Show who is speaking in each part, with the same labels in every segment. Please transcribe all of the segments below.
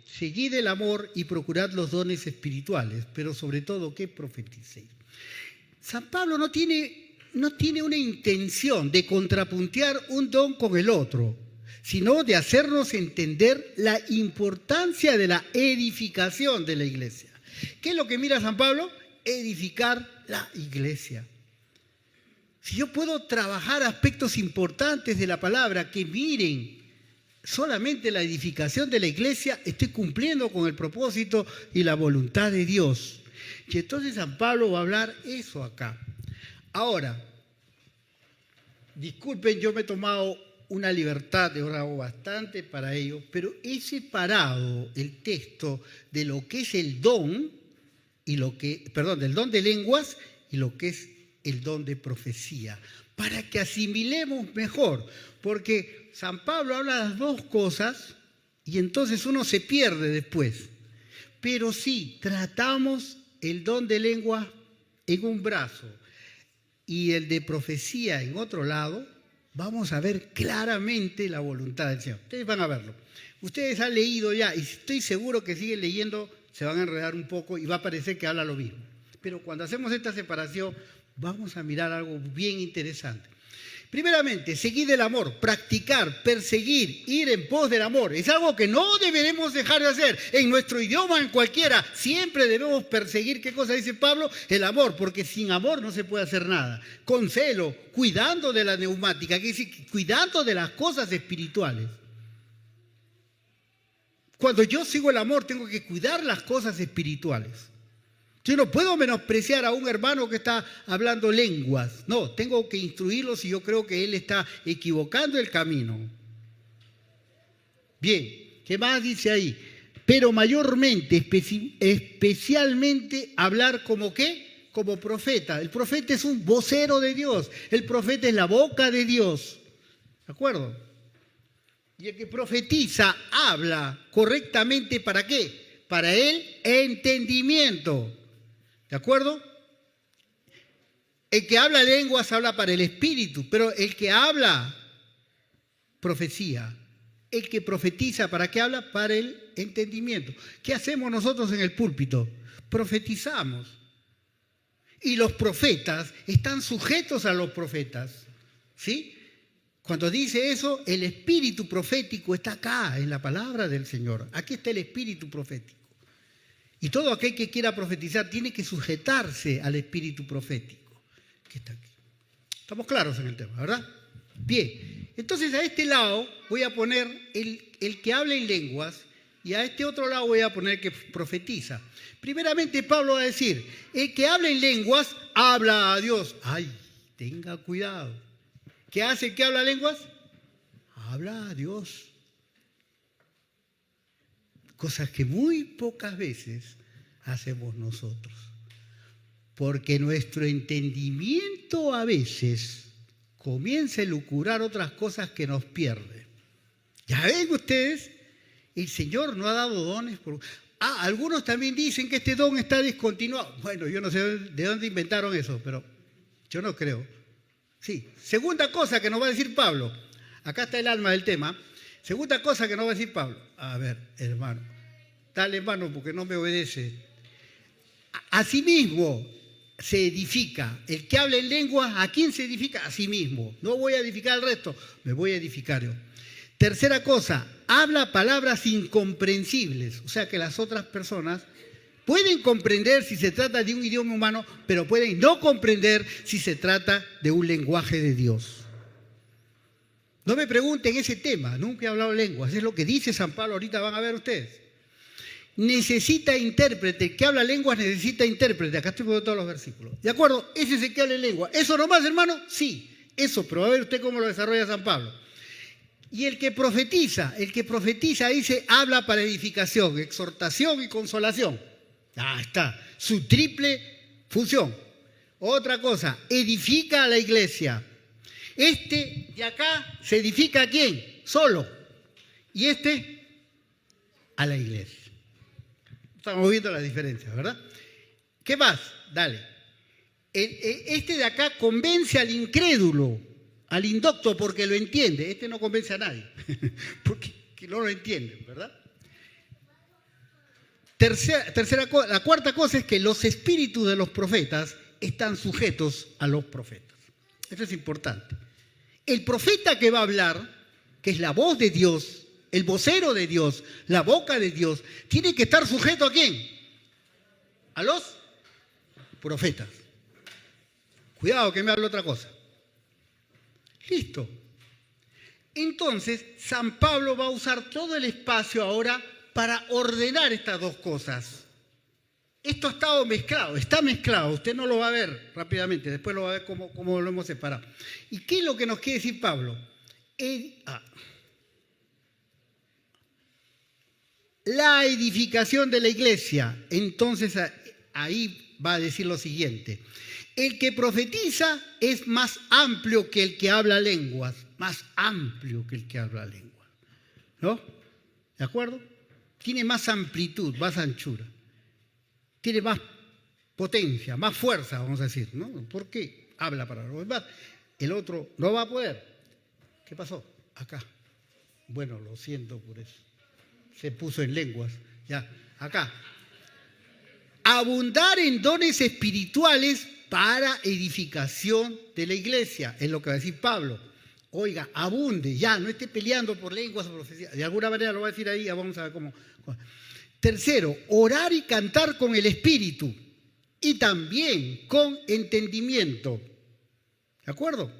Speaker 1: Seguid el amor y procurad los dones espirituales, pero sobre todo que profeticéis. San Pablo no tiene una intención de contrapuntear un don con el otro, sino de hacernos entender la importancia de la edificación de la iglesia. ¿Qué es lo que mira San Pablo? Edificar la iglesia. Si yo puedo trabajar aspectos importantes de la palabra que miren solamente la edificación de la iglesia, estoy cumpliendo con el propósito y la voluntad de Dios. Y entonces San Pablo va a hablar eso acá. Ahora, disculpen, yo me he tomado una libertad, he orado bastante para ello, pero he separado el texto de lo que es el don y del don de lenguas y lo que es el don de profecía, para que asimilemos mejor, porque San Pablo habla de las dos cosas y entonces uno se pierde después. Pero si tratamos el don de lengua en un brazo y el de profecía en otro lado, vamos a ver claramente la voluntad del Señor. Ustedes van a verlo. Ustedes han leído ya, y estoy seguro que siguen leyendo, se van a enredar un poco y va a parecer que habla lo mismo. Pero cuando hacemos esta separación, vamos a mirar algo bien interesante. Primeramente, seguir el amor, practicar, perseguir, ir en pos del amor. Es algo que no deberemos dejar de hacer. En nuestro idioma, en cualquiera, siempre debemos perseguir, ¿qué cosa dice Pablo? El amor, porque sin amor no se puede hacer nada. Con celo, cuidando de la neumática, que dice, cuidando de las cosas espirituales. Cuando yo sigo el amor, tengo que cuidar las cosas espirituales. Yo no puedo menospreciar a un hermano que está hablando lenguas. No, tengo que instruirlo si yo creo que él está equivocando el camino. Bien, ¿qué más dice ahí? Pero mayormente, especialmente hablar como ¿qué? Como profeta. El profeta es un vocero de Dios. El profeta es la boca de Dios. ¿De acuerdo? Y el que profetiza habla correctamente ¿para qué? Para el entendimiento. ¿De acuerdo? El que habla lenguas habla para el espíritu, pero el que habla profecía, el que profetiza, ¿para qué habla? Para el entendimiento. ¿Qué hacemos nosotros en el púlpito? Profetizamos. Y los profetas están sujetos a los profetas. ¿Sí? Cuando dice eso, el espíritu profético está acá, en la palabra del Señor. Aquí está el espíritu profético. Y todo aquel que quiera profetizar tiene que sujetarse al espíritu profético que está aquí. Estamos claros en el tema, ¿verdad? Bien, entonces a este lado voy a poner el que habla en lenguas y a este otro lado voy a poner el que profetiza. Primeramente Pablo va a decir, el que habla en lenguas habla a Dios. ¡Ay, tenga cuidado! ¿Qué hace el que habla lenguas? Habla a Dios. Cosas que muy pocas veces hacemos nosotros. Porque nuestro entendimiento a veces comienza a elucubrar otras cosas que nos pierden. Ya ven ustedes, el Señor no ha dado dones. Algunos también dicen que este don está discontinuado. Bueno, yo no sé de dónde inventaron eso, pero yo no creo. Sí, segunda cosa que nos va a decir Pablo. Acá está el alma del tema. Segunda cosa que nos va a decir Pablo. A ver, hermano. Dale, hermano, porque no me obedece. Asimismo se edifica. El que habla en lengua, ¿a quién se edifica? A sí mismo. No voy a edificar al resto, me voy a edificar yo. Tercera cosa, habla palabras incomprensibles. O sea que las otras personas pueden comprender si se trata de un idioma humano, pero pueden no comprender si se trata de un lenguaje de Dios. No me pregunten ese tema, nunca he hablado lenguas, es lo que dice San Pablo, ahorita van a ver ustedes. Necesita intérprete, el que habla lenguas necesita intérprete, acá estoy poniendo todos los versículos. ¿De acuerdo? Ese es el que habla lengua. ¿Eso nomás, hermano? Sí, eso, pero a ver usted cómo lo desarrolla San Pablo. Y el que profetiza dice, habla para edificación, exhortación y consolación. Ah, está, su triple función. Otra cosa, edifica a la iglesia. Este de acá se edifica ¿a quién? Solo. Y este a la iglesia. Estamos viendo las diferencias, ¿verdad? ¿Qué más? Dale. Este de acá convence al incrédulo, al indocto, porque lo entiende. Este no convence a nadie, porque no lo entiende, ¿verdad? La cuarta cosa es que los espíritus de los profetas están sujetos a los profetas. Esto es importante. El profeta que va a hablar, que es la voz de Dios, el vocero de Dios, la boca de Dios, tiene que estar sujeto ¿a quién? A los profetas. Cuidado que me habla otra cosa. Listo. Entonces, San Pablo va a usar todo el espacio ahora para ordenar estas dos cosas. Esto ha estado mezclado, está mezclado, usted no lo va a ver rápidamente, después lo va a ver cómo lo hemos separado. ¿Y qué es lo que nos quiere decir Pablo? La edificación de la iglesia. Entonces ahí va a decir lo siguiente: el que profetiza es más amplio que el que habla lenguas, más amplio que el que habla lenguas, ¿no? ¿De acuerdo? Tiene más amplitud, más anchura, tiene más potencia, más fuerza, vamos a decir, ¿no? ¿Por qué habla para los demás? El otro no va a poder. ¿Qué pasó? Acá. Bueno, lo siento por eso. Se puso en lenguas. Ya, acá. Abundar en dones espirituales para edificación de la iglesia, es lo que va a decir Pablo. Oiga, abunde, ya, no esté peleando por lenguas o profecías. De alguna manera lo va a decir ahí, ya vamos a ver cómo. Tercero, orar y cantar con el espíritu y también con entendimiento. ¿De acuerdo?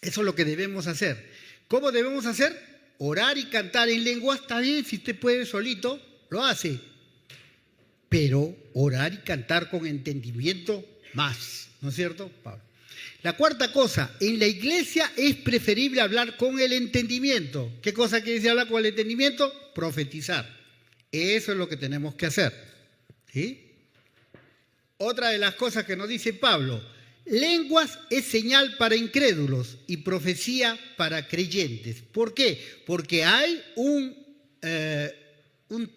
Speaker 1: Eso es lo que debemos hacer. ¿Cómo debemos hacer? Orar y cantar en lenguas, está bien, si usted puede solito, lo hace. Pero orar y cantar con entendimiento más, ¿no es cierto, Pablo? La cuarta cosa, en la iglesia es preferible hablar con el entendimiento. ¿Qué cosa quiere decir hablar con el entendimiento? Profetizar. Eso es lo que tenemos que hacer. ¿Sí? Otra de las cosas que nos dice Pablo: lenguas es señal para incrédulos y profecía para creyentes. ¿Por qué? Porque hay un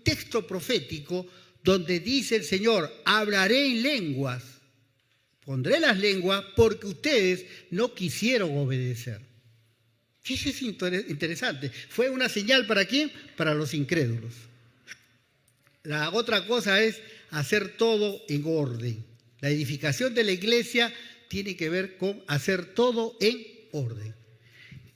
Speaker 1: texto profético donde dice el Señor: hablaré en lenguas, pondré las lenguas porque ustedes no quisieron obedecer. Eso es interesante. ¿Fue una señal para quién? Para los incrédulos. La otra cosa es hacer todo en orden. La edificación de la iglesia tiene que ver con hacer todo en orden.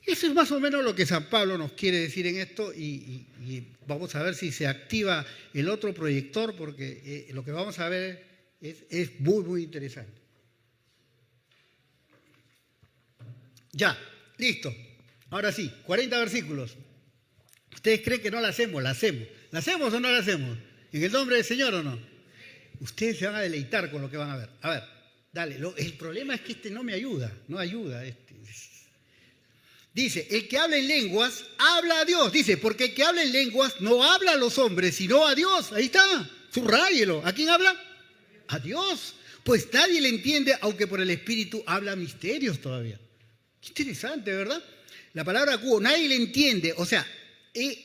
Speaker 1: Eso es más o menos lo que San Pablo nos quiere decir en esto y vamos a ver si se activa el otro proyector porque lo que vamos a ver es muy, muy interesante. Ya, listo. Ahora sí, 40 versículos. ¿Ustedes creen que no la hacemos? La hacemos. ¿La hacemos o no la hacemos? ¿En el nombre del Señor o no? Ustedes se van a deleitar con lo que van a ver. A ver, dale. El problema es que no me ayuda. No ayuda. Dice, el que habla en lenguas, habla a Dios. Dice, porque el que habla en lenguas no habla a los hombres, sino a Dios. Ahí está. Subráyelo. ¿A quién habla? A Dios. Pues nadie le entiende, aunque por el Espíritu habla misterios todavía. Qué interesante, ¿verdad? La palabra cuo, nadie le entiende. O sea, él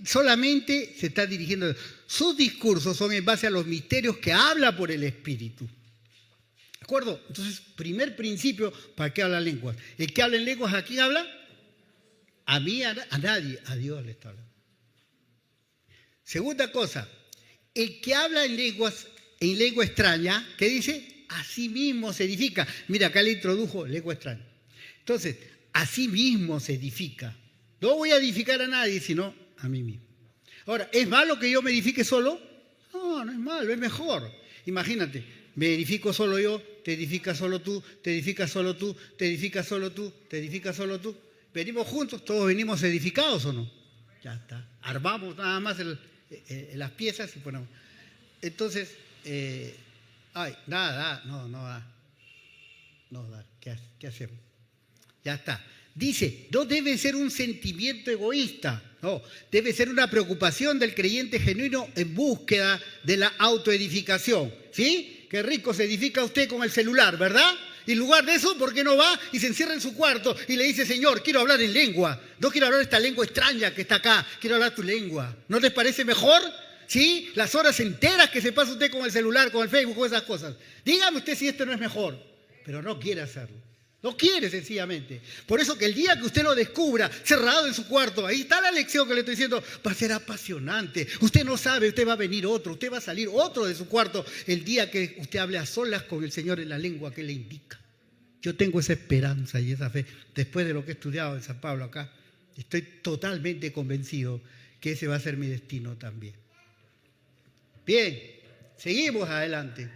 Speaker 1: solamente se está dirigiendo. Sus discursos son en base a los misterios que habla por el Espíritu. ¿De acuerdo? Entonces, primer principio, ¿para qué habla lenguas? El que habla en lenguas, ¿a quién habla? A mí, a nadie, a Dios le está hablando. Segunda cosa, el que habla en lengua extraña, ¿qué dice? Así mismo se edifica. Mira, acá le introdujo lengua extraña. Entonces, así mismo se edifica. No voy a edificar a nadie, sino a mí mismo. Ahora, ¿es malo que yo me edifique solo? No, no es malo, es mejor. Imagínate, me edifico solo yo, te edificas solo tú, te edificas solo tú, te edificas solo tú, te edificas solo tú. Venimos juntos, todos venimos edificados ¿o no? Ya está. Armamos nada más las piezas y ponemos. Entonces, no da. ¿Qué hacemos? Ya está. Dice, no debe ser un sentimiento egoísta, no, debe ser una preocupación del creyente genuino en búsqueda de la autoedificación. ¿Sí? Qué rico se edifica usted con el celular, ¿verdad? Y en lugar de eso, ¿por qué no va y se encierra en su cuarto y le dice, Señor, quiero hablar en lengua, no quiero hablar esta lengua extraña que está acá, quiero hablar tu lengua? ¿No les parece mejor? ¿Sí? Las horas enteras que se pasa usted con el celular, con el Facebook, con esas cosas. Dígame usted si esto no es mejor, pero no quiere hacerlo. No quiere sencillamente. Por eso que el día que usted lo descubra cerrado en su cuarto, ahí está la lección que le estoy diciendo, va a ser apasionante. Usted no sabe, usted va a venir otro, usted va a salir otro de su cuarto el día que usted hable a solas con el Señor en la lengua que le indica. Yo tengo esa esperanza y esa fe. Después de lo que he estudiado en San Pablo acá, estoy totalmente convencido que ese va a ser mi destino también. Bien, seguimos adelante.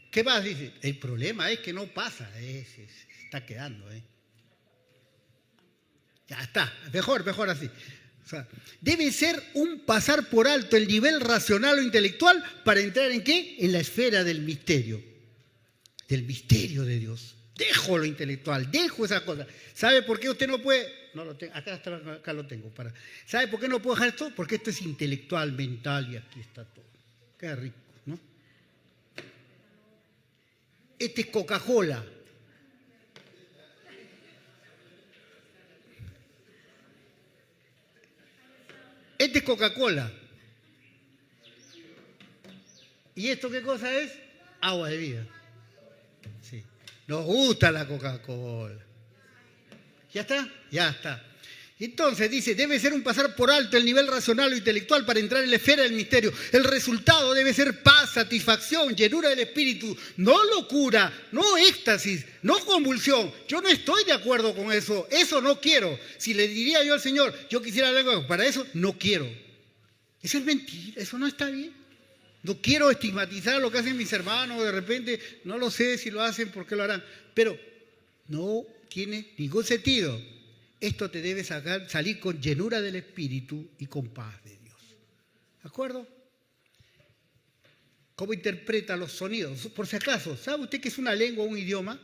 Speaker 1: ¿Qué más dice? El problema es que no pasa, se está quedando. Ya está, mejor así. O sea, debe ser un pasar por alto el nivel racional o intelectual para entrar ¿en qué? En la esfera del misterio de Dios. Dejo lo intelectual, dejo esa cosa. ¿Sabe por qué usted no puede? No lo tengo, acá lo tengo. ¿Sabe por qué no puedo dejar esto? Porque esto es intelectual, mental y aquí está todo. Qué rico, ¿no? Este es Coca-Cola. Este es Coca-Cola. ¿Y esto qué cosa es? Agua de vida. Sí. Nos gusta la Coca-Cola. ¿Ya está? Ya está. Entonces dice, debe ser un pasar por alto el nivel racional o intelectual para entrar en la esfera del misterio. El resultado debe ser paz, satisfacción, llenura del espíritu, no locura, no éxtasis, no convulsión. Yo no estoy de acuerdo con eso, eso no quiero. Si le diría yo al Señor, yo quisiera algo para eso, no quiero. Eso es mentira, eso no está bien. No quiero estigmatizar lo que hacen mis hermanos, de repente, no lo sé si lo hacen, por qué lo harán, pero no tiene ningún sentido. Esto te debe salir con llenura del Espíritu y con paz de Dios. ¿De acuerdo? ¿Cómo interpreta los sonidos? Por si acaso, ¿sabe usted qué es una lengua, un idioma?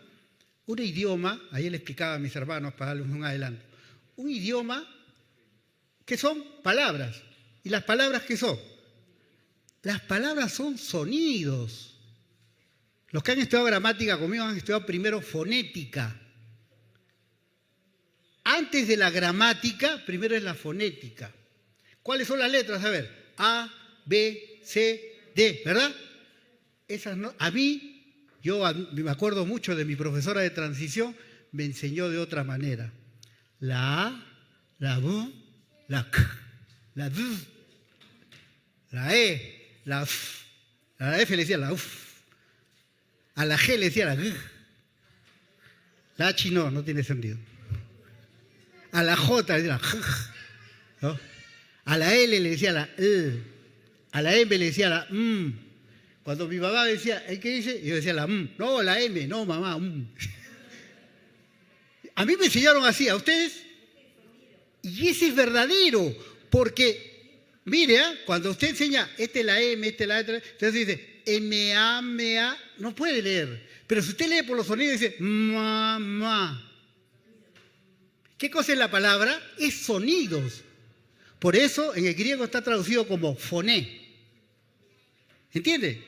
Speaker 1: Un idioma, ahí le explicaba a mis hermanos para darles un adelanto. Un idioma, ¿qué son? Palabras. ¿Y las palabras qué son? Las palabras son sonidos. Los que han estudiado gramática conmigo han estudiado primero fonética. Antes de la gramática, primero es la fonética. ¿Cuáles son las letras? A ver, A, B, C, D, ¿verdad? Esas no, a mí, yo me acuerdo mucho de mi profesora de transición, me enseñó de otra manera. La A, la B, la K, la D, la E, la F. A la F le decía la UF. A la G le decía la G. La H no tiene sentido. A la J le decía la J, ¿no? A la L le decía la L. A la M le decía la M. Cuando mi mamá decía, ¿el qué dice? Yo decía la M. No, la M, no, mamá, M. A mí me enseñaron así, ¿a ustedes? Y ese es verdadero, porque, mire, cuando usted enseña, esta es la M, esta es la otra, entonces dice M-A, M-A, no puede leer. Pero si usted lee por los sonidos, dice mamá. ¿Qué cosa es la palabra? Es sonidos. Por eso en el griego está traducido como foné. ¿Entiende?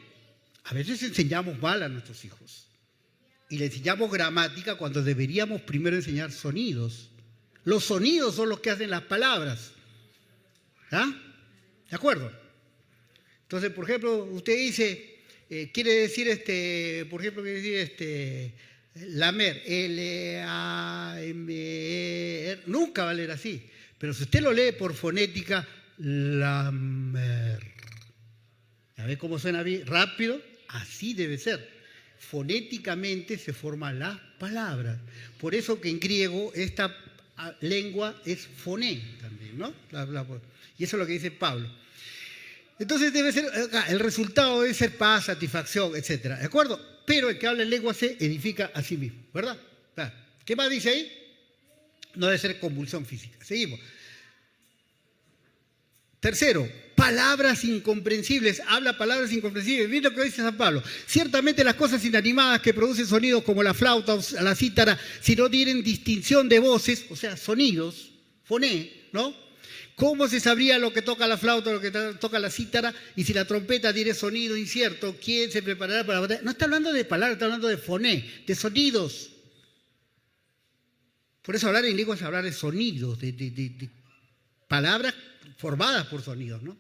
Speaker 1: A veces enseñamos mal a nuestros hijos. Y le enseñamos gramática cuando deberíamos primero enseñar sonidos. Los sonidos son los que hacen las palabras. ¿Ah? ¿De acuerdo? Entonces, por ejemplo, usted dice, quiere decir, por ejemplo, quiere decir, lamer, L-A-M-E-R, nunca va a leer así. Pero si usted lo lee por fonética, lamer. ¿Ya ve cómo suena bien? Rápido, así debe ser. Fonéticamente se forman las palabras. Por eso que en griego esta lengua es foné también, ¿no? Y eso es lo que dice Pablo. Entonces debe ser, el resultado debe ser paz, satisfacción, etc. ¿De acuerdo? Pero el que habla en lengua se edifica a sí mismo, ¿verdad? ¿Qué más dice ahí? No debe ser convulsión física. Seguimos. Tercero, palabras incomprensibles. Habla palabras incomprensibles. Mira lo que dice San Pablo. Ciertamente las cosas inanimadas que producen sonidos como la flauta o la cítara, si no tienen distinción de voces, o sea, sonidos, foné, ¿no? ¿Cómo se sabría lo que toca la flauta o lo que toca la cítara? Y si la trompeta tiene sonido incierto, ¿quién se preparará para la batalla? No está hablando de palabras, está hablando de foné, de sonidos. Por eso hablar en lengua es hablar de sonidos, de palabras formadas por sonidos, ¿no?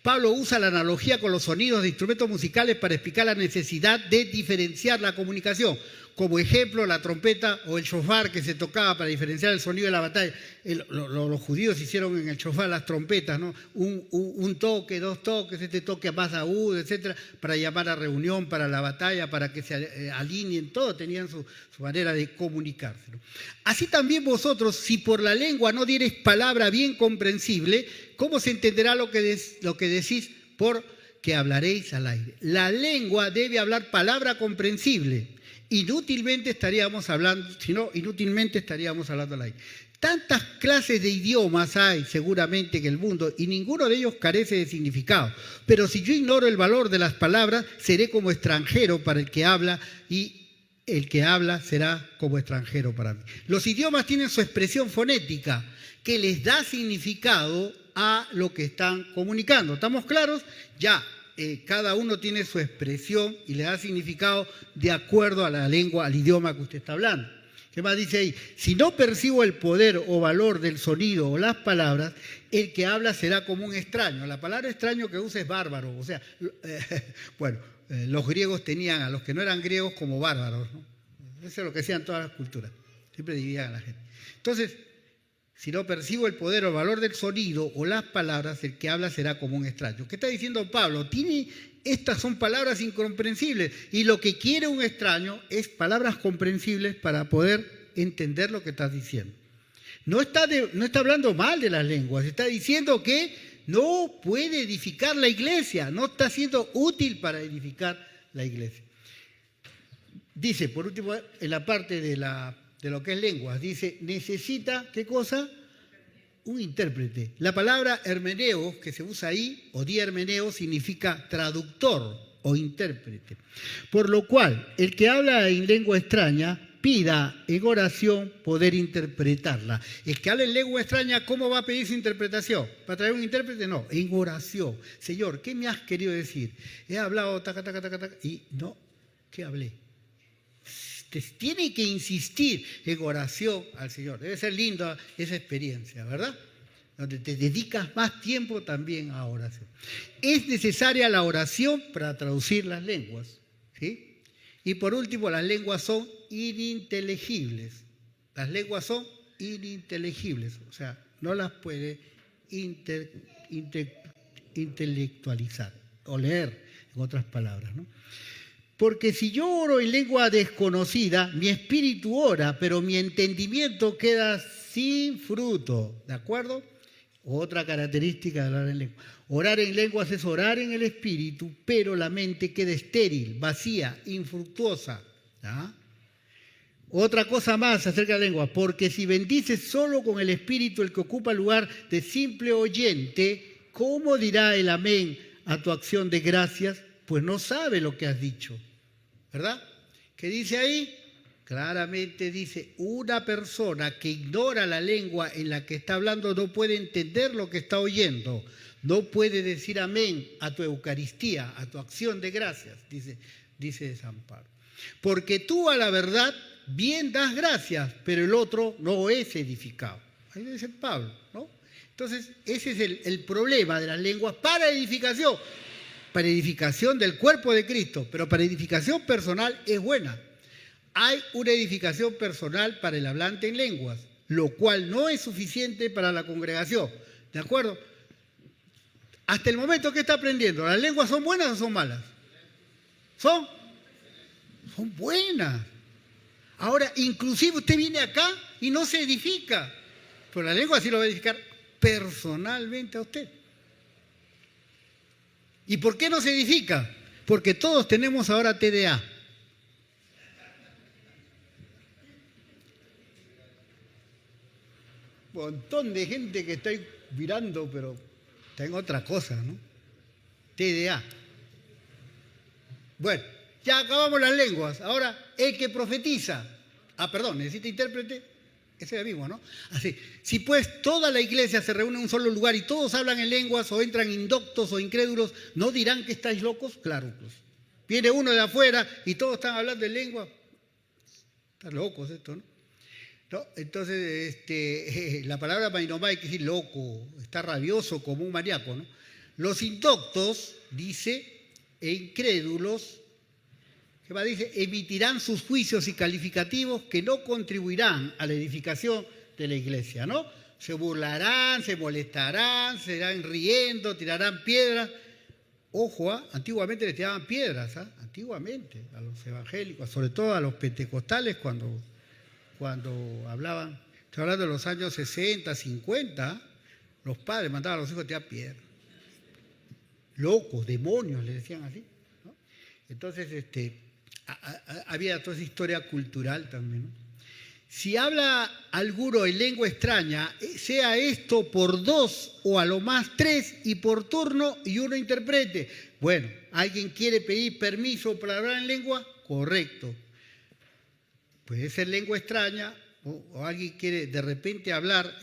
Speaker 1: Pablo usa la analogía con los sonidos de instrumentos musicales para explicar la necesidad de diferenciar la comunicación. Como ejemplo, la trompeta o el shofar que se tocaba para diferenciar el sonido de la batalla. Los judíos hicieron en el shofar las trompetas, ¿no? Un toque, dos toques, este toque más agudo, etcétera, para llamar a reunión, para la batalla, para que se alineen, todos tenían su manera de comunicarse, ¿no? Así también vosotros, si por la lengua no diereis palabra bien comprensible, ¿cómo se entenderá lo que decís por que hablaréis al aire? La lengua debe hablar palabra comprensible. Inútilmente estaríamos hablando, si no, inútilmente estaríamos hablando al aire. Tantas clases de idiomas hay seguramente en el mundo y ninguno de ellos carece de significado. Pero si yo ignoro el valor de las palabras, seré como extranjero para el que habla y el que habla será como extranjero para mí. Los idiomas tienen su expresión fonética que les da significado a lo que están comunicando. ¿Estamos claros? Ya. Cada uno tiene su expresión y le da significado de acuerdo a la lengua, al idioma que usted está hablando. ¿Qué más dice ahí? Si no percibo el poder o valor del sonido o las palabras, el que habla será como un extraño. La palabra extraño que usa es bárbaro. O sea, los griegos tenían a los que no eran griegos como bárbaros, ¿no? Eso es lo que hacían todas las culturas. Siempre dividían a la gente. Entonces, si no percibo el poder o el valor del sonido o las palabras, el que habla será como un extraño. ¿Qué está diciendo Pablo? Estas son palabras incomprensibles y lo que quiere un extraño es palabras comprensibles para poder entender lo que estás diciendo. No está hablando mal de las lenguas, está diciendo que no puede edificar la iglesia, no está siendo útil para edificar la iglesia. Dice, por último, en la parte de lo que es lenguas, dice, necesita, ¿qué cosa? Un intérprete. La palabra hermeneo, que se usa ahí, o dihermeneo, significa traductor o intérprete. Por lo cual, el que habla en lengua extraña, pida en oración poder interpretarla. El que habla en lengua extraña, ¿cómo va a pedir su interpretación? ¿Para traer un intérprete? No, en oración. Señor, ¿qué me has querido decir? He hablado, taca, taca, taca, taca, y no, ¿qué hablé? Tiene que insistir en oración al Señor. Debe ser linda esa experiencia, ¿verdad? Donde te dedicas más tiempo también a oración. Es necesaria la oración para traducir las lenguas, ¿sí? Y por último, las lenguas son ininteligibles. Las lenguas son ininteligibles, o sea, no las puede intelectualizar o leer, en otras palabras, ¿no? Porque si yo oro en lengua desconocida, mi espíritu ora, pero mi entendimiento queda sin fruto. ¿De acuerdo? Otra característica de orar en lengua. Orar en lenguas es orar en el espíritu, pero la mente queda estéril, vacía, infructuosa. ¿Ah? Otra cosa más acerca de la lengua. Porque si bendices solo con el espíritu el que ocupa el lugar de simple oyente, ¿cómo dirá el amén a tu acción de gracias? Pues no sabe lo que has dicho, ¿verdad? ¿Qué dice ahí? Claramente dice, una persona que ignora la lengua en la que está hablando no puede entender lo que está oyendo, no puede decir amén a tu Eucaristía, a tu acción de gracias, dice San Pablo. Porque tú a la verdad bien das gracias, pero el otro no es edificado. Ahí dice Pablo, ¿no? Entonces, ese es el problema de las lenguas para edificación. Para edificación del cuerpo de Cristo, pero para edificación personal es buena. Hay una edificación personal para el hablante en lenguas, lo cual no es suficiente para la congregación. ¿De acuerdo? Hasta el momento que está aprendiendo, ¿las lenguas son buenas o son malas? Son buenas. Ahora, inclusive usted viene acá y no se edifica, pero la lengua sí lo va a edificar personalmente a usted. ¿Y por qué no se edifica? Porque todos tenemos ahora TDA. Un montón de gente que estoy mirando, pero tengo otra cosa, ¿no? TDA. Bueno, ya acabamos las lenguas. Ahora, el que profetiza. ¿Necesita intérprete? Ese es el mismo, ¿no? Así, si pues toda la iglesia se reúne en un solo lugar y todos hablan en lenguas o entran indoctos o incrédulos, ¿no dirán que estáis locos? Claro, pues. Viene uno de afuera y todos están hablando en lengua. Están locos esto, ¿no? ¿no? Entonces, la palabra mainomai quiere decir loco, está rabioso como un maníaco, ¿no? Los indoctos, dice, e incrédulos, ¿qué va? Dice, emitirán sus juicios y calificativos que no contribuirán a la edificación de la iglesia, ¿no? Se burlarán, se molestarán, se irán riendo, tirarán piedras. Ojo, antiguamente le tiraban piedras, antiguamente, a los evangélicos, sobre todo a los pentecostales cuando hablaban, estoy hablando de los años 60, 50, los padres mandaban a los hijos a tirar piedras. Locos, demonios, le decían así, ¿no? Entonces, había toda esa historia cultural también, ¿no? Si habla alguno en lengua extraña, sea esto por 2 o a lo más 3 y por turno y uno interprete. Bueno, ¿alguien quiere pedir permiso para hablar en lengua? Correcto. Puede ser lengua extraña o alguien quiere de repente hablar,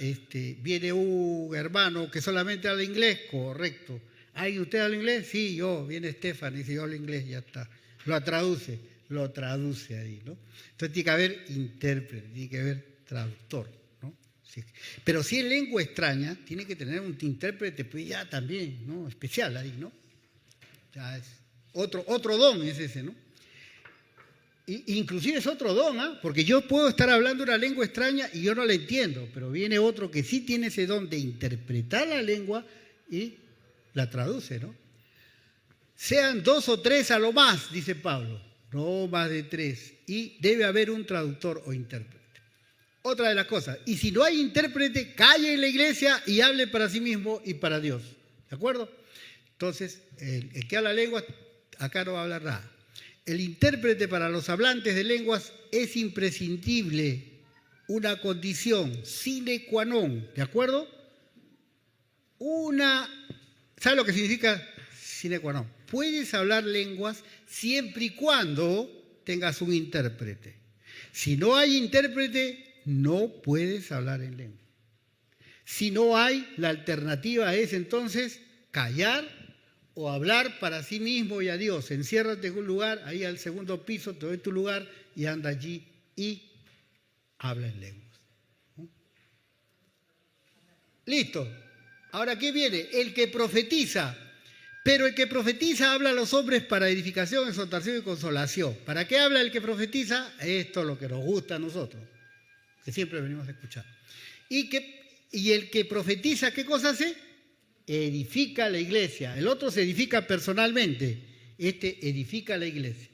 Speaker 1: viene un hermano que solamente habla inglés, correcto. ¿Ay, usted habla inglés? Sí, yo, viene Estefan y dice yo hablo inglés, ya está. Lo traduce ahí, ¿no? Entonces tiene que haber intérprete, tiene que haber traductor, ¿no? Sí. Pero si es lengua extraña, tiene que tener un intérprete, pues ya también, ¿no? Especial ahí, ¿no? Ya es otro don es ese, ¿no? Inclusive es otro don, porque yo puedo estar hablando una lengua extraña y yo no la entiendo, pero viene otro que sí tiene ese don de interpretar la lengua y la traduce, ¿no? Sean 2 o 3 a lo más, dice Pablo, no más de 3, y debe haber un traductor o intérprete. Otra de las cosas, y si no hay intérprete, calle en la iglesia y hable para sí mismo y para Dios, ¿de acuerdo? Entonces, el que habla lengua, acá no va a hablar nada. El intérprete para los hablantes de lenguas es imprescindible, una condición sine qua non, ¿de acuerdo? ¿Sabe lo que significa sine qua non? Puedes hablar lenguas siempre y cuando tengas un intérprete. Si no hay intérprete, no puedes hablar en lengua. Si no hay, la alternativa es entonces callar o hablar para sí mismo y a Dios. Enciérrate en un lugar, ahí al segundo piso, te doy tu lugar y anda allí y habla en lenguas. Listo. Ahora, ¿qué viene? El que profetiza. Pero el que profetiza habla a los hombres para edificación, exhortación y consolación. ¿Para qué habla el que profetiza? Esto es lo que nos gusta a nosotros, que siempre venimos a escuchar. Y el que profetiza, ¿qué cosa hace? Edifica la iglesia. El otro se edifica personalmente, edifica la iglesia.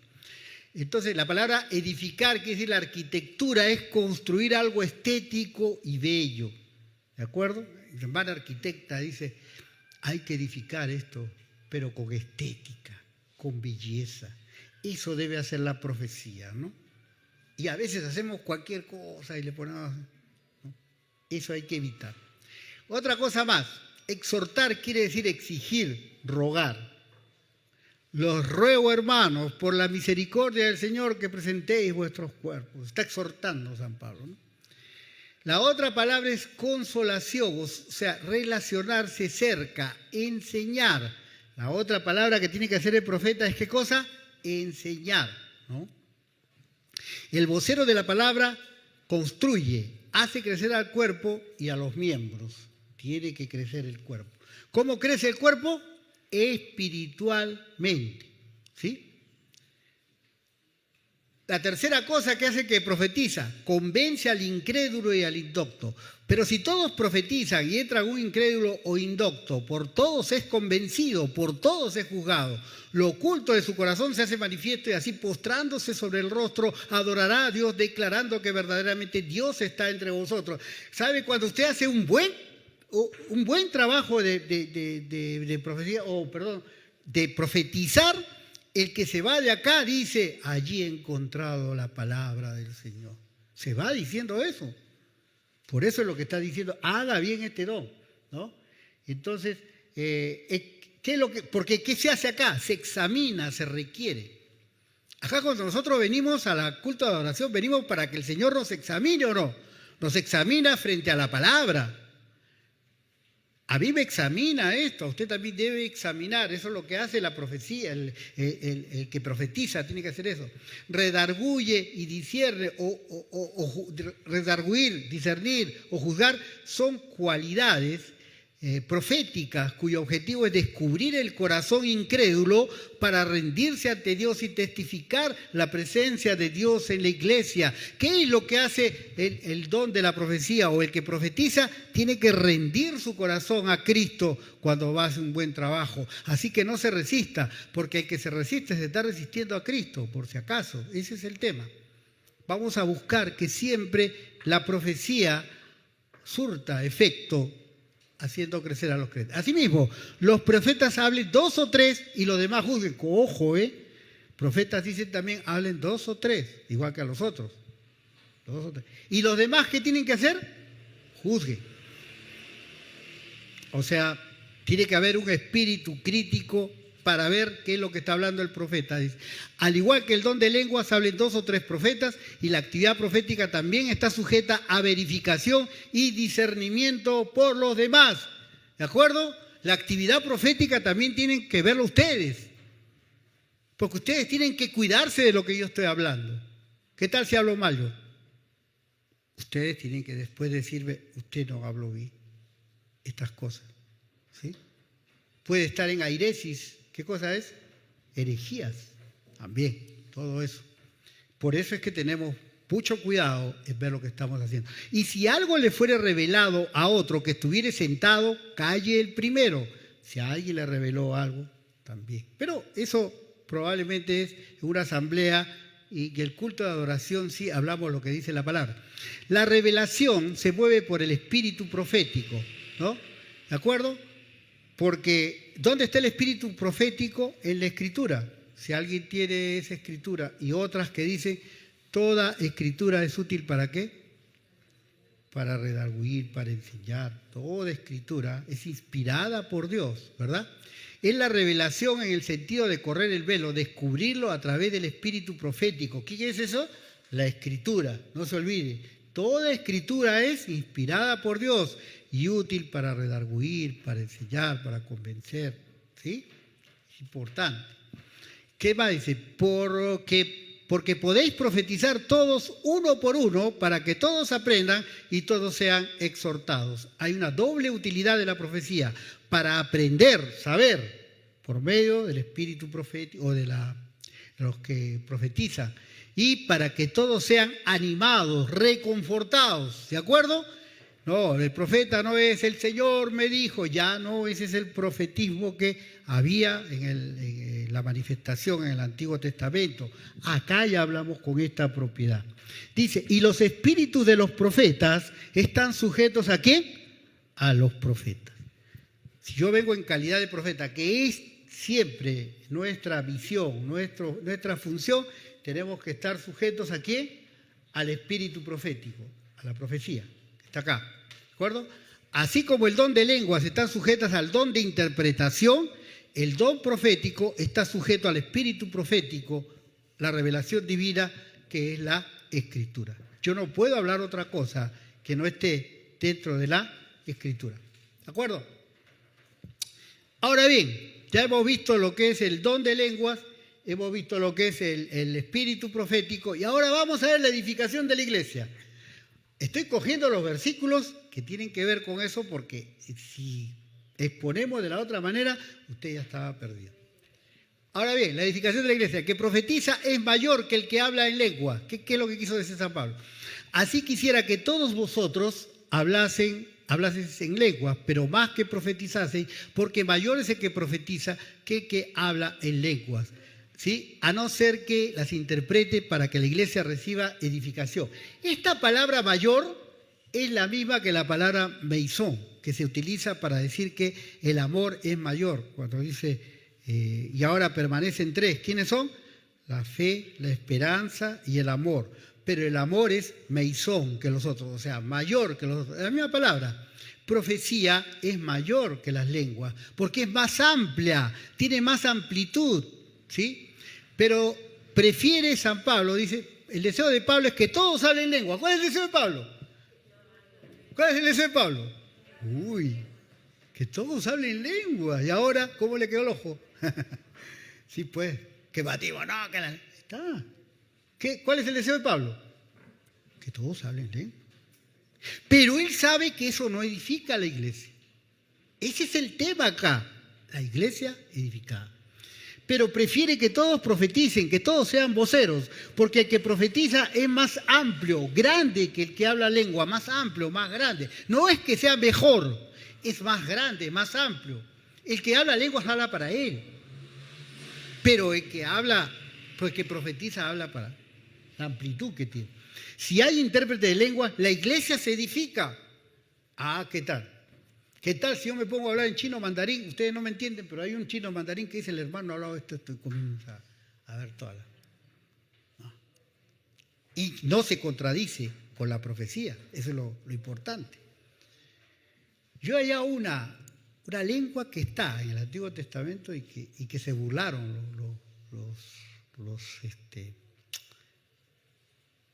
Speaker 1: Entonces, la palabra edificar, quiere decir la arquitectura, es construir algo estético y bello. ¿De acuerdo? La hermana arquitecta dice, hay que edificar esto, pero con estética, con belleza. Eso debe hacer la profecía, ¿no? Y a veces hacemos cualquier cosa y le ponemos, ¿no? Eso hay que evitar. Otra cosa más, exhortar quiere decir exigir, rogar. Los ruego, hermanos, por la misericordia del Señor, que presentéis vuestros cuerpos. Está exhortando San Pablo, ¿no? La otra palabra es consolación, o sea, relacionarse cerca, enseñar. La otra palabra que tiene que hacer el profeta es ¿qué cosa? Enseñar, ¿no? El vocero de la palabra construye, hace crecer al cuerpo y a los miembros. Tiene que crecer el cuerpo. ¿Cómo crece el cuerpo? Espiritualmente, ¿sí? La tercera cosa que hace que profetiza, convence al incrédulo y al indocto. Pero si todos profetizan y entra un incrédulo o indocto, por todos es convencido, por todos es juzgado. Lo oculto de su corazón se hace manifiesto y así postrándose sobre el rostro adorará a Dios declarando que verdaderamente Dios está entre vosotros. ¿Sabe? Cuando usted hace un buen trabajo de profecía, de profetizar, el que se va de acá dice, allí he encontrado la palabra del Señor. Se va diciendo eso. Por eso es lo que está diciendo, haga bien este don, ¿no? Entonces, porque ¿qué se hace acá? Se examina, se requiere. Acá cuando nosotros venimos a la culto de adoración, venimos para que el Señor nos examine o no. Nos examina frente a la palabra. A mí me examina esto, usted también debe examinar, eso es lo que hace la profecía, el que profetiza tiene que hacer eso. Redarguye y discierne, redarguir, discernir o juzgar son cualidades proféticas cuyo objetivo es descubrir el corazón incrédulo para rendirse ante Dios y testificar la presencia de Dios en la iglesia. ¿Qué es lo que hace el don de la profecía o el que profetiza? Tiene que rendir su corazón a Cristo cuando va a hacer un buen trabajo. Así que no se resista, porque el que se resiste se está resistiendo a Cristo, por si acaso. Ese es el tema. Vamos a buscar que siempre la profecía surta efecto haciendo crecer a los creyentes. Asimismo, los profetas hablen 2 o 3 y los demás juzguen. Ojo, profetas dicen también hablen 2 o 3, igual que a los otros. 2 o 3. Y los demás, ¿qué tienen que hacer? Juzguen. O sea, tiene que haber un espíritu crítico para ver qué es lo que está hablando el profeta. Dice, al igual que el don de lenguas, hablen 2 o 3 profetas, y la actividad profética también está sujeta a verificación y discernimiento por los demás. ¿De acuerdo? La actividad profética también tienen que verlo ustedes, porque ustedes tienen que cuidarse de lo que yo estoy hablando. ¿Qué tal si hablo mal yo? Ustedes tienen que después decirme, usted no habló bien estas cosas. ¿Sí? Puede estar en airesis. ¿Qué cosa es? Herejías, también, todo eso. Por eso es que tenemos mucho cuidado en ver lo que estamos haciendo. Y si algo le fuera revelado a otro que estuviera sentado, calle el primero. Si a alguien le reveló algo, también. Pero eso probablemente es una asamblea y que el culto de adoración sí hablamos lo que dice la palabra. La revelación se mueve por el espíritu profético, ¿no? ¿De acuerdo? Porque, ¿dónde está el espíritu profético? En la escritura. Si alguien tiene esa escritura y otras que dicen, toda escritura es útil ¿para qué? Para redarguir, para enseñar. Toda escritura es inspirada por Dios, ¿verdad? Es la revelación en el sentido de correr el velo, descubrirlo a través del espíritu profético. ¿Qué es eso? La escritura, no se olvide. Toda escritura es inspirada por Dios y útil para redarguir, para enseñar, para convencer. ¿Sí? Es importante. ¿Qué más dice? Porque podéis profetizar todos uno por uno para que todos aprendan y todos sean exhortados. Hay una doble utilidad de la profecía para aprender, saber, por medio del espíritu profético o de los que profetizan, y para que todos sean animados, reconfortados. ¿De acuerdo? No, el profeta no es el Señor me dijo, ya no, ese es el profetismo que había en la manifestación en el Antiguo Testamento. Acá ya hablamos con esta propiedad. Dice, y los espíritus de los profetas están sujetos ¿a quién? A los profetas. Si yo vengo en calidad de profeta, que es siempre nuestra misión, nuestra función, tenemos que estar sujetos ¿a quién? Al espíritu profético, a la profecía. Está acá, ¿de acuerdo? Así como el don de lenguas está sujetas al don de interpretación, el don profético está sujeto al espíritu profético, la revelación divina que es la escritura. Yo no puedo hablar otra cosa que no esté dentro de la escritura. ¿De acuerdo? Ahora bien, ya hemos visto lo que es el don de lenguas, hemos visto lo que es el espíritu profético y ahora vamos a ver la edificación de la iglesia. Estoy cogiendo los versículos que tienen que ver con eso porque si exponemos de la otra manera, usted ya estaba perdido. Ahora bien, la edificación de la iglesia, que profetiza es mayor que el que habla en lengua. ¿Qué es lo que quiso decir San Pablo? Así quisiera que todos vosotros hablasen en lenguas, pero más que profetizaseis, porque mayor es el que profetiza que el que habla en lenguas. ¿Sí? A no ser que las interprete para que la iglesia reciba edificación. Esta palabra mayor es la misma que la palabra meisón, que se utiliza para decir que el amor es mayor. Cuando dice, y ahora permanecen 3, ¿quiénes son? La fe, la esperanza y el amor. Pero el amor es meisón que los otros, o sea, mayor que los otros. La misma palabra. Profecía es mayor que las lenguas, porque es más amplia, tiene más amplitud, ¿sí? Pero prefiere San Pablo, dice, el deseo de Pablo es que todos hablen lengua. ¿Cuál es el deseo de Pablo? ¿Cuál es el deseo de Pablo? Uy, Que todos hablen lengua. Y ahora, ¿cómo le quedó el ojo? Sí, pues, que batimos, no, que la... Está. ¿Cuál es el deseo de Pablo? Que todos hablen lengua. Pero él sabe que eso no edifica a la iglesia. Ese es el tema acá. La iglesia edificada. Pero prefiere que todos profeticen, que todos sean voceros, porque el que profetiza es más amplio, grande que el que habla lengua, más amplio, más grande. No es que sea mejor, es más grande, más amplio. El que habla lenguas habla para él. Pero el que habla, pues que profetiza habla para la amplitud que tiene. Si hay intérprete de lenguas, la iglesia se edifica. Ah, ¿qué tal? ¿Qué tal si yo me pongo a hablar en chino mandarín? Ustedes no me entienden, pero hay un chino mandarín que dice: el hermano ha hablado esto, estoy comiendo a ver toda la... ¿No? Y no se contradice con la profecía, eso es lo importante. Yo hay una lengua que está en el Antiguo Testamento y que se burlaron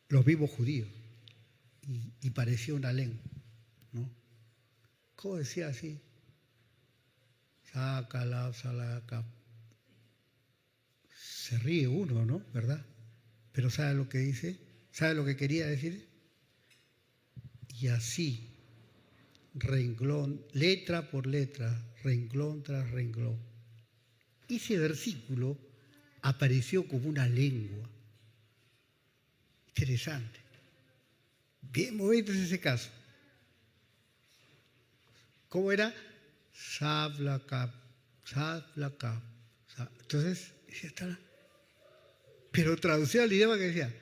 Speaker 1: los vivos judíos y parecía una lengua, ¿no? ¿Cómo decía así? Sácala, salaca. Se ríe uno, ¿no? ¿Verdad? Pero ¿sabe lo que dice? ¿Sabe lo que quería decir? Y así, renglón, letra por letra, renglón tras renglón. Ese versículo apareció como una lengua. Interesante. Bien bonito es ese caso. ¿Cómo era? Sablacap, sablacap. Entonces, pero traducía al idioma que decía,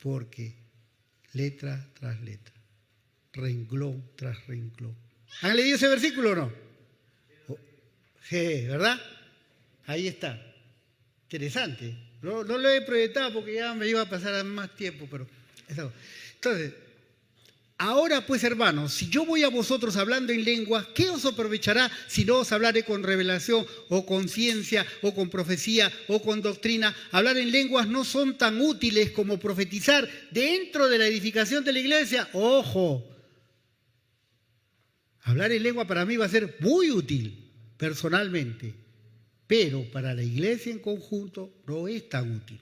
Speaker 1: porque letra tras letra, renglón tras renglón. ¿Han leído ese versículo o no? Sí, ¿verdad? Ahí está. Interesante. No lo he proyectado porque ya me iba a pasar más tiempo, pero... Entonces, ahora pues, hermanos, si yo voy a vosotros hablando en lenguas, ¿qué os aprovechará si no os hablaré con revelación o con ciencia o con profecía o con doctrina? Hablar en lenguas no son tan útiles como profetizar dentro de la edificación de la iglesia. ¡Ojo! Hablar en lengua para mí va a ser muy útil personalmente, pero para la iglesia en conjunto no es tan útil.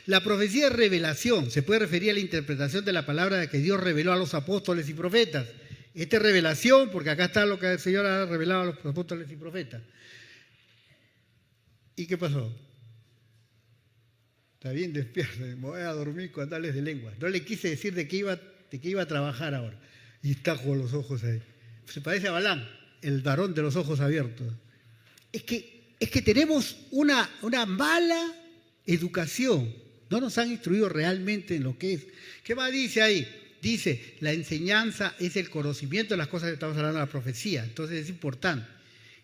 Speaker 1: La profecía es revelación, se puede referir a la interpretación de la palabra que Dios reveló a los apóstoles y profetas. Esta es revelación, porque acá está lo que el Señor ha revelado a los apóstoles y profetas. ¿Y qué pasó? Está bien despierto, me voy a dormir con andales de lengua. No le quise decir de qué iba a trabajar ahora. Y está con los ojos ahí. Se parece a Balaam, el varón de los ojos abiertos. Es que tenemos una mala educación. No nos han instruido realmente en lo que es. ¿Qué más dice ahí? Dice, la enseñanza es el conocimiento de las cosas que estamos hablando de la profecía. Entonces es importante.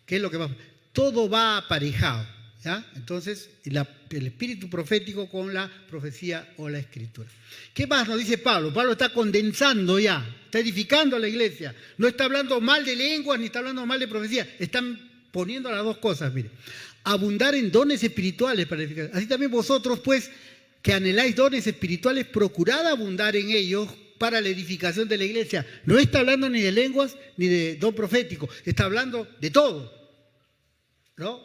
Speaker 1: ¿Qué es lo que va? Todo va aparejado, ¿ya? Entonces, el espíritu profético con la profecía o la escritura. ¿Qué más nos dice Pablo? Pablo está condensando ya, está edificando a la iglesia. No está hablando mal de lenguas ni está hablando mal de profecía. Están poniendo las dos cosas, mire. Abundar en dones espirituales para edificar. Así también vosotros, pues, que anheláis dones espirituales, procurad abundar en ellos para la edificación de la iglesia. No está hablando ni de lenguas ni de don profético, está hablando de todo, ¿no?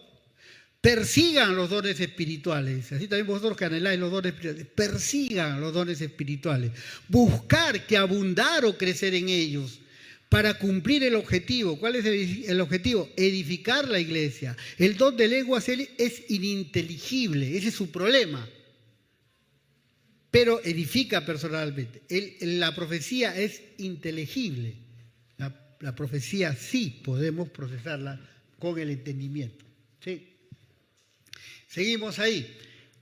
Speaker 1: Persigan los dones espirituales. Así también vosotros que anheláis los dones espirituales, persigan los dones espirituales. Buscar que abundar o crecer en ellos para cumplir el objetivo. ¿Cuál es el objetivo? Edificar la iglesia. El don de lenguas es ininteligible, ese es su problema. Pero edifica personalmente. La profecía es inteligible. La profecía sí podemos procesarla con el entendimiento. ¿Sí? Seguimos ahí.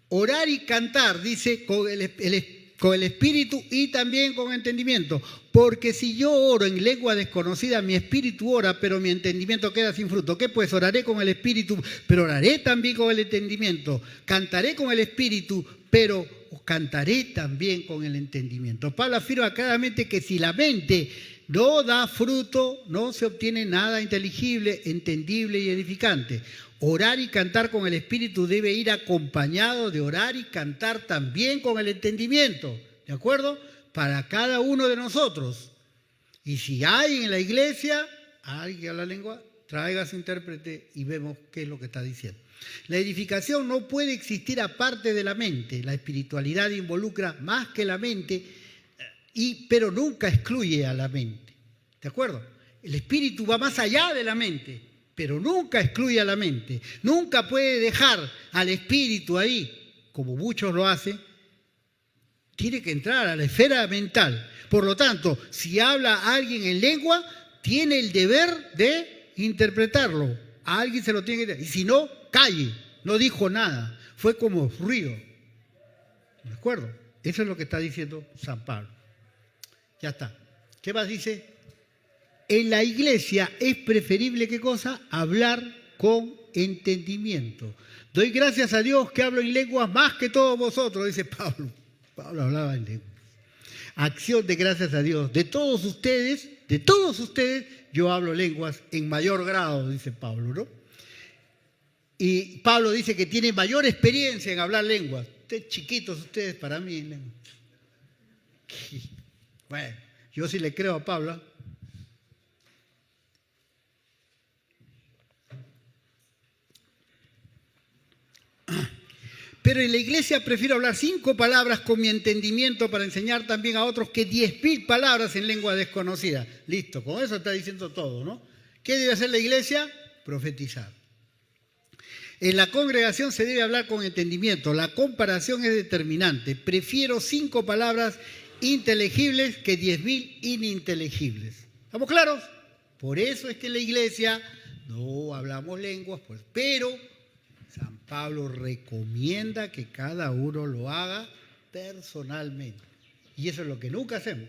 Speaker 1: Orar y cantar, dice, con el espíritu y también con entendimiento. Porque si yo oro en lengua desconocida, mi espíritu ora, pero mi entendimiento queda sin fruto. ¿Qué pues? Oraré con el espíritu, pero oraré también con el entendimiento. Cantaré con el espíritu, pero cantaré también con el entendimiento. Pablo afirma claramente que si la mente no da fruto, no se obtiene nada inteligible, entendible y edificante. Orar y cantar con el espíritu debe ir acompañado de orar y cantar también con el entendimiento. ¿De acuerdo? Para cada uno de nosotros. Y si hay en la iglesia alguien que habla lengua, traiga a su intérprete y vemos qué es lo que está diciendo. La edificación no puede existir aparte de la mente. La espiritualidad involucra más que la mente, pero nunca excluye a la mente. ¿De acuerdo? El espíritu va más allá de la mente, pero nunca excluye a la mente. Nunca puede dejar al espíritu ahí, como muchos lo hacen. Tiene que entrar a la esfera mental. Por lo tanto, si habla alguien en lengua, tiene el deber de interpretarlo. A alguien se lo tiene que decir. Y si no, calle. No dijo nada. Fue como ruido. ¿De acuerdo? Eso es lo que está diciendo San Pablo. Ya está. ¿Qué más dice? En la iglesia es preferible, ¿qué cosa? Hablar con entendimiento. Doy gracias a Dios que hablo en lenguas más que todos vosotros, dice Pablo. Pablo hablaba en lenguas. Acción de gracias a Dios. De todos ustedes, yo hablo lenguas en mayor grado, dice Pablo, ¿no? Y Pablo dice que tiene mayor experiencia en hablar lenguas. Ustedes chiquitos, ustedes para mí en lenguas. Bueno, yo sí le creo a Pablo. Pero en la iglesia prefiero hablar 5 palabras con mi entendimiento para enseñar también a otros que 10.000 palabras en lengua desconocida. Listo, con eso está diciendo todo, ¿no? ¿Qué debe hacer la iglesia? Profetizar. En la congregación se debe hablar con entendimiento. La comparación es determinante. Prefiero 5 palabras inteligibles que 10.000 ininteligibles. ¿Estamos claros? Por eso es que en la iglesia no hablamos lenguas, pues, pero San Pablo recomienda que cada uno lo haga personalmente. Y eso es lo que nunca hacemos.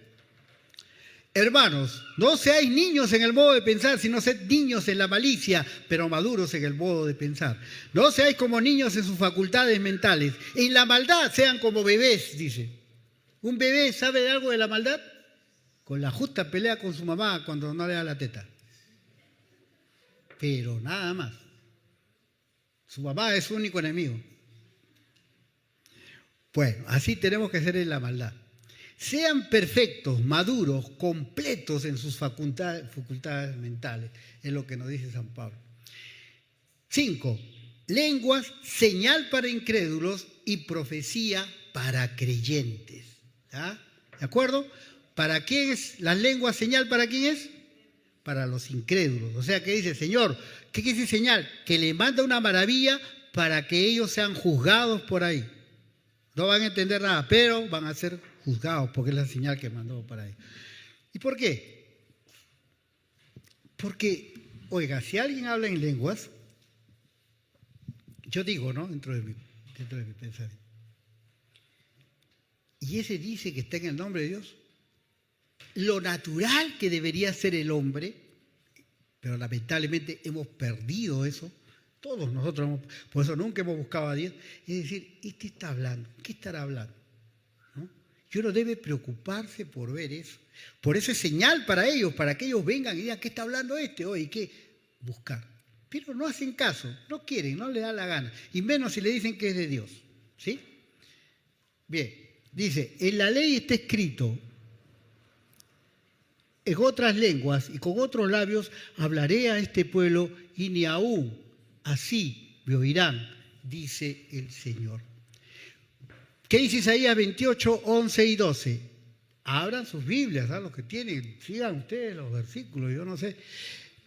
Speaker 1: Hermanos, no seáis niños en el modo de pensar, sino sed niños en la malicia, pero maduros en el modo de pensar. No seáis como niños en sus facultades mentales. En la maldad sean como bebés, dice. ¿Un bebé sabe algo de la maldad? Con la justa pelea con su mamá cuando no le da la teta. Pero nada más. Su mamá es su único enemigo. Bueno, así tenemos que ser en la maldad. Sean perfectos, maduros, completos en sus facultades mentales, es lo que nos dice San Pablo. 5. Lenguas, señal para incrédulos y profecía para creyentes. ¿Ah? ¿De acuerdo? ¿Para quién es las lenguas señal? ¿Para quién es? Para los incrédulos. O sea, que dice, Señor, ¿qué quiere decir señal? Que le manda una maravilla para que ellos sean juzgados por ahí. No van a entender nada, pero van a ser juzgados porque es la señal que mandó para ahí. ¿Y por qué? Porque, oiga, si alguien habla en lenguas, yo digo, ¿no? Dentro de mi pensamiento. Y ese dice que está en el nombre de Dios. Lo natural que debería ser el hombre, pero lamentablemente hemos perdido eso. Todos nosotros, por eso nunca hemos buscado a Dios. Es decir, este está hablando, ¿qué estará hablando? ¿No? Y uno debe preocuparse por ver eso. Por eso es señal para ellos, para que ellos vengan y digan, ¿qué está hablando este hoy? ¿Qué? Buscar. Pero no hacen caso, no quieren, no les da la gana. Y menos si le dicen que es de Dios. ¿Sí? Bien, dice, en la ley está escrito, en otras lenguas y con otros labios hablaré a este pueblo y ni aún así me oirán, dice el Señor. ¿Qué dice Isaías 28, 11 y 12? Abran sus Biblias, ¿sabes? Los que tienen, sigan ustedes los versículos, yo no sé.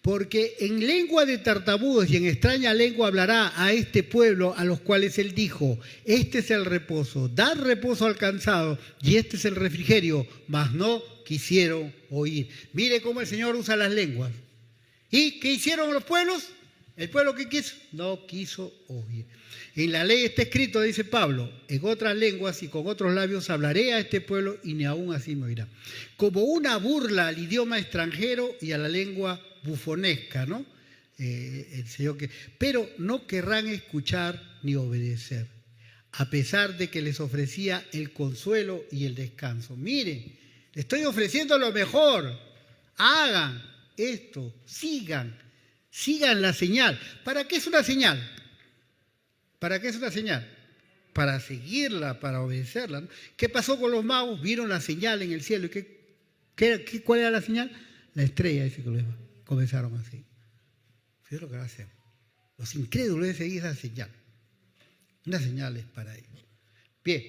Speaker 1: Porque en lengua de tartamudos y en extraña lengua hablará a este pueblo a los cuales él dijo, este es el reposo, dad reposo al cansado y este es el refrigerio, mas no quisieron oír. Mire cómo el Señor usa las lenguas. ¿Y qué hicieron los pueblos? El pueblo que quiso, no quiso oír. En la ley está escrito, dice Pablo, en otras lenguas y con otros labios hablaré a este pueblo y ni aún así me oirá. Como una burla al idioma extranjero y a la lengua bufonesca, ¿no? El Señor pero no querrán escuchar ni obedecer, a pesar de que les ofrecía el consuelo y el descanso. Miren, le estoy ofreciendo lo mejor. Hagan esto, sigan la señal. ¿Para qué es una señal? ¿Para qué es una señal? Para seguirla, para obedecerla, ¿no? ¿Qué pasó con los magos? Vieron la señal en el cielo. ¿Y cuál era la señal? La estrella, dice que comenzaron así. Eso es lo que hacen. Los incrédulos deben seguir esa señal. Una señal es para ellos. Bien.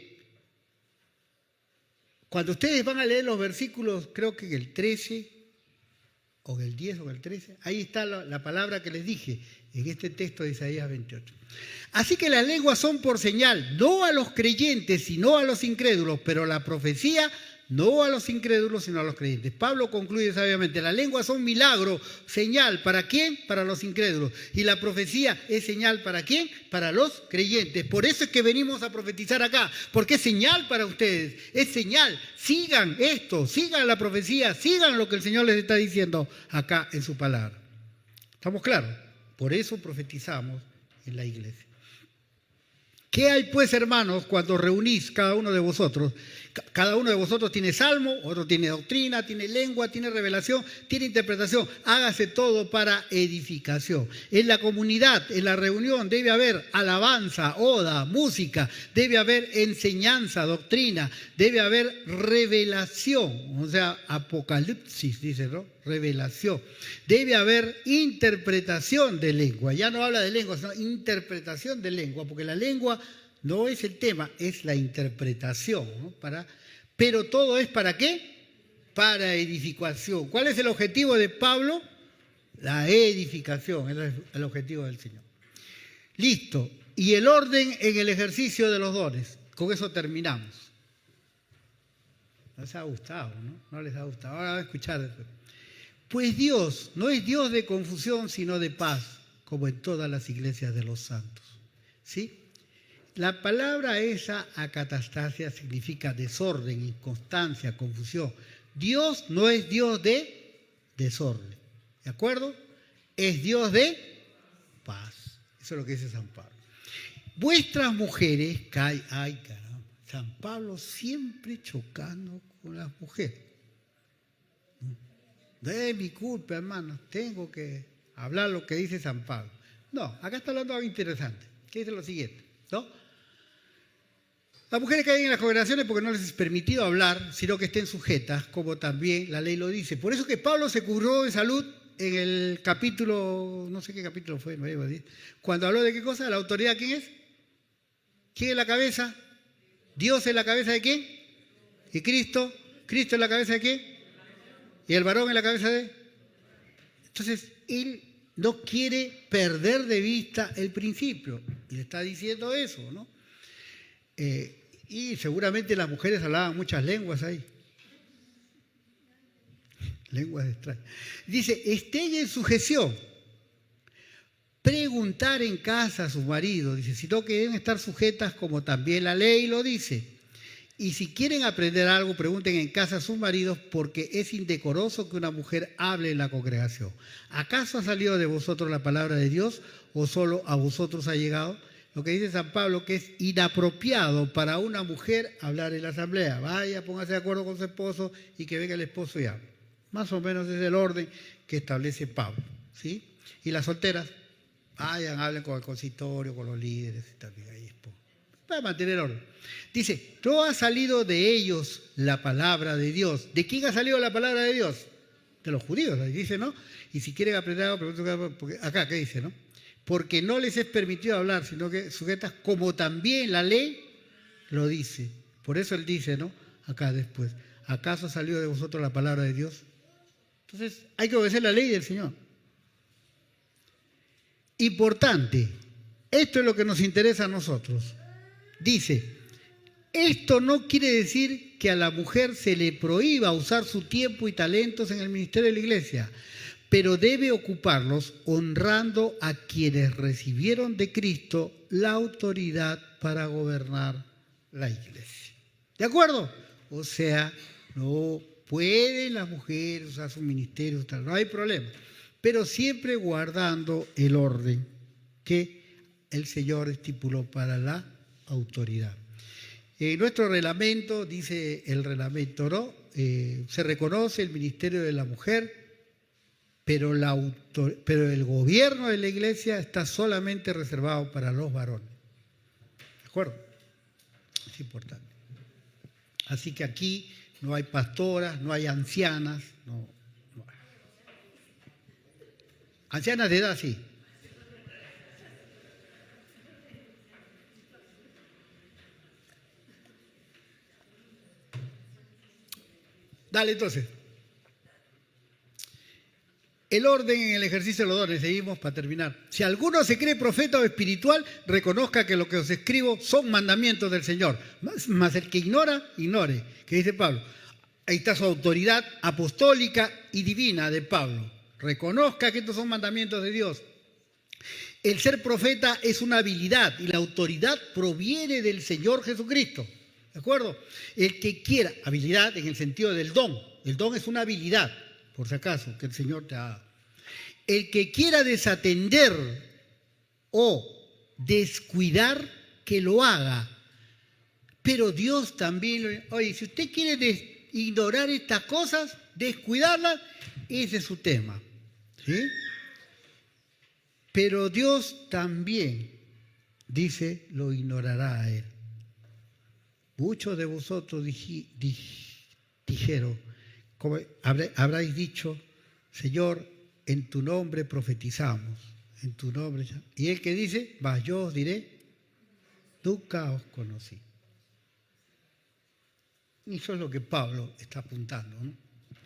Speaker 1: Cuando ustedes van a leer los versículos, creo que en el 13, o en el 10 o en el 13, ahí está la palabra que les dije, en este texto de Isaías 28. Así que las lenguas son por señal, no a los creyentes, sino a los incrédulos, pero la profecía no a los incrédulos, sino a los creyentes. Pablo concluye sabiamente, las lenguas son milagro, señal, ¿para quién? Para los incrédulos. Y la profecía es señal, ¿para quién? Para los creyentes. Por eso es que venimos a profetizar acá, porque es señal para ustedes, es señal. Sigan esto, sigan la profecía, sigan lo que el Señor les está diciendo acá en su palabra. ¿Estamos claros? Por eso profetizamos en la iglesia. ¿Qué hay pues, hermanos, cuando reunís cada uno de vosotros? Cada uno de vosotros tiene salmo, otro tiene doctrina, tiene lengua, tiene revelación, tiene interpretación. Hágase todo para edificación. En la comunidad, en la reunión, debe haber alabanza, oda, música, debe haber enseñanza, doctrina, debe haber revelación, o sea, apocalipsis, dice, ¿no? Revelación. Debe haber interpretación de lengua. Ya no habla de lengua, sino interpretación de lengua, porque la lengua no es el tema, es la interpretación, ¿no? Pero todo es ¿para qué? Para edificación. ¿Cuál es el objetivo de Pablo? La edificación, es el objetivo del Señor. Listo. Y el orden en el ejercicio de los dones. Con eso terminamos. ¿Les ha gustado, no? No les ha gustado. Ahora van a escuchar después. Pues Dios no es Dios de confusión, sino de paz, como en todas las iglesias de los santos. ¿Sí? La palabra esa, acatastasia, significa desorden, inconstancia, confusión. Dios no es Dios de desorden, ¿de acuerdo? Es Dios de paz. Eso es lo que dice San Pablo. Vuestras mujeres, ay caramba, San Pablo siempre chocando con las mujeres. No es mi culpa, hermano, tengo que hablar lo que dice San Pablo. No, acá está hablando algo interesante, que dice lo siguiente, ¿no? Las mujeres caen en las congregaciones porque no les es permitido hablar, sino que estén sujetas, como también la ley lo dice. Por eso que Pablo se curó de salud en el capítulo, no sé qué capítulo fue, 9 o 10, cuando habló de qué cosa, la autoridad, ¿quién es? ¿Quién es la cabeza? ¿Dios es la cabeza de quién? ¿Y Cristo? ¿Cristo es la cabeza de quién? ¿Y el varón es la cabeza de? Entonces, él no quiere perder de vista el principio. Y le está diciendo eso, ¿no? Y seguramente las mujeres hablaban muchas lenguas ahí. Lenguas extrañas. Dice, estén en sujeción. Preguntar en casa a sus maridos, dice, sino que deben estar sujetas como también la ley lo dice. Y si quieren aprender algo, pregunten en casa a sus maridos, porque es indecoroso que una mujer hable en la congregación. ¿Acaso ha salido de vosotros la palabra de Dios o solo a vosotros ha llegado? Lo que dice San Pablo, que es inapropiado para una mujer hablar en la asamblea. Vaya, póngase de acuerdo con su esposo y que venga el esposo y hable. Más o menos es el orden que establece Pablo, ¿sí? Y las solteras, vayan, hablen con el consistorio, con los líderes, y también ahí para mantener orden. Dice, no ha salido de ellos la palabra de Dios. ¿De quién ha salido la palabra de Dios? De los judíos, ahí dice, ¿no? Y si quieren aprender algo, pregunten acá, ¿qué dice, no? Porque no les es permitido hablar, sino que sujetas como también la ley lo dice. Por eso él dice, ¿no? Acá después, ¿acaso salió de vosotros la palabra de Dios? Entonces, hay que obedecer la ley del Señor. Importante, esto es lo que nos interesa a nosotros. Dice, esto no quiere decir que a la mujer se le prohíba usar su tiempo y talentos en el ministerio de la iglesia, pero debe ocuparlos honrando a quienes recibieron de Cristo la autoridad para gobernar la iglesia. ¿De acuerdo? O sea, no pueden las mujeres usar su ministerio, no hay problema, pero siempre guardando el orden que el Señor estipuló para la autoridad. En nuestro reglamento, dice el reglamento, ¿no? Se reconoce el ministerio de la mujer, pero el gobierno de la iglesia está solamente reservado para los varones. ¿De acuerdo? Es importante. Así que aquí no hay pastoras, no hay ancianas, no hay. Ancianas de edad sí, Dale, entonces. El orden en el ejercicio de los dones, seguimos para terminar. Si alguno se cree profeta o espiritual, reconozca que lo que os escribo son mandamientos del Señor. Mas el que ignora, ignore. ¿Qué dice Pablo? Ahí está su autoridad apostólica y divina de Pablo. Reconozca que estos son mandamientos de Dios. El ser profeta es una habilidad y la autoridad proviene del Señor Jesucristo. ¿De acuerdo? El que quiera, habilidad en el sentido del don. El don es una habilidad, por si acaso, que el Señor te ha dado. El que quiera desatender o descuidar, que lo haga. Pero Dios también, oye, si usted quiere ignorar estas cosas, descuidarlas, ese es su tema. ¿Sí? Pero Dios también, dice, lo ignorará a él. Muchos de vosotros dijeron, como habráis dicho, Señor, en tu nombre profetizamos, en tu nombre. Y el que dice, mas yo os diré, nunca os conocí. Y eso es lo que Pablo está apuntando, ¿no?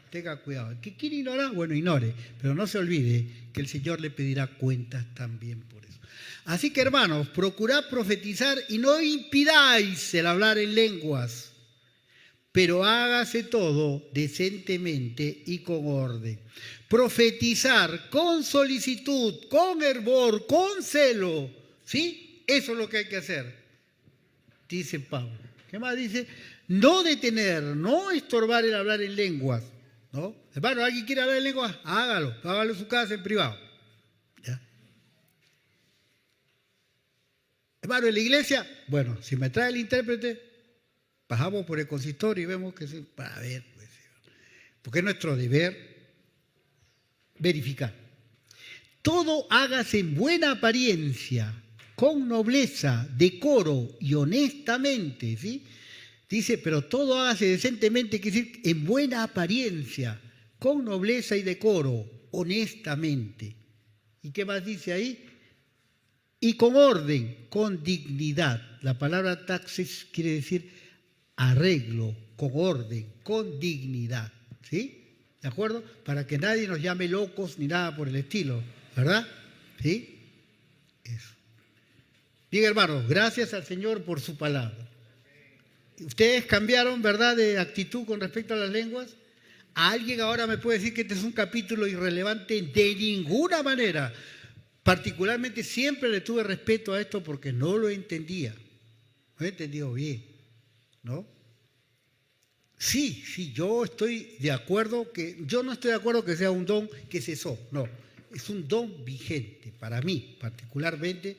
Speaker 1: Tenga cuidado. El que quiere ignorar, bueno, ignore, pero no se olvide que el Señor le pedirá cuentas también por eso. Así que, hermanos, procurad profetizar y no impidáis el hablar en lenguas, pero hágase todo decentemente y con orden. Profetizar con solicitud, con hervor, con celo, ¿sí? Eso es lo que hay que hacer, dice Pablo. ¿Qué más dice? No detener, no estorbar el hablar en lenguas, ¿no? Hermano, ¿alguien quiere hablar en lenguas? Hágalo en su casa en privado. ¿Ya? Hermano, en la iglesia, bueno, si me trae el intérprete, bajamos por el consistorio y vemos que sí, para ver, pues, porque es nuestro deber verificar. Todo hágase en buena apariencia, con nobleza, decoro y honestamente, ¿sí? Dice, pero todo hágase decentemente, quiere decir, en buena apariencia, con nobleza y decoro, honestamente. ¿Y qué más dice ahí? Y con orden, con dignidad. La palabra taxis quiere decir arreglo, con orden, con dignidad. ¿Sí? ¿De acuerdo? Para que nadie nos llame locos ni nada por el estilo, ¿verdad? ¿Sí? Eso. Bien, hermanos, gracias al Señor por su palabra. Ustedes cambiaron, ¿verdad?, de actitud con respecto a las lenguas. ¿A alguien ahora me puede decir que este es un capítulo irrelevante? De ninguna manera. Particularmente siempre le tuve respeto a esto porque no lo entendía. No he entendido bien, ¿no? Sí, yo estoy de acuerdo yo no estoy de acuerdo que sea un don que cesó, no. Es un don vigente para mí, particularmente,